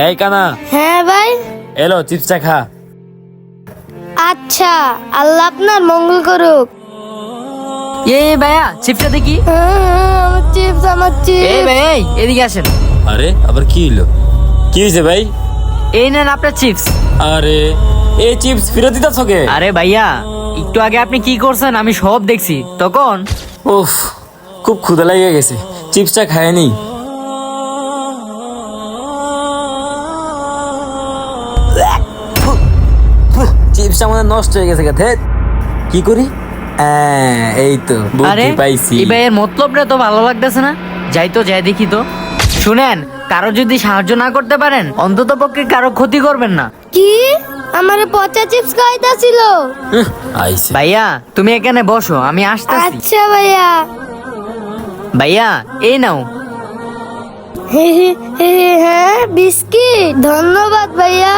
এই কানা, হ্যাঁ ভাই। এলো চিপসটা খা। আচ্ছা, আল্লাহ আপনার মঙ্গল করুক। এ ভাইয়া চিপসটা দেখি। আমার চিপস, আমার এই চিপস। ভাই এই, এদিকে আসেন। আরে আবার কি হইলো? কি হয়েছে ভাই? এই নেন আপনার চিপস। আরে এই চিপস ফেরত দিতেছ কে? আরে ভাইয়া, একটু আগে আপনি কি করছেন আমি সব দেখছি তখন। উফ, খুব ক্ষুধা লেগে গেছে, চিপসটা খায়নি। চিপসটা আমাদের নষ্ট হয়ে গেছে গা। কি করি? এই তো আরে বুদ্ধি পাইছি। এই ভাইয়ের মতলবটা তো ভালো লাগতেছে না। যাই তো যাই দেখি তো। শুনেন, কারো যদি সাহায্য না করতে পারেন অন্তত পক্ষে কারো ক্ষতি করবেন না। কি? আমার পচা চিপস খাইতাছিল। আইছে। ভাইয়া তুমি এখানে বসো, আমি আসতেছি। আচ্ছা ভাইয়া। ভাইয়া এই নাও। হ্যাঁ, বিস্কিট। ধন্যবাদ ভাইয়া।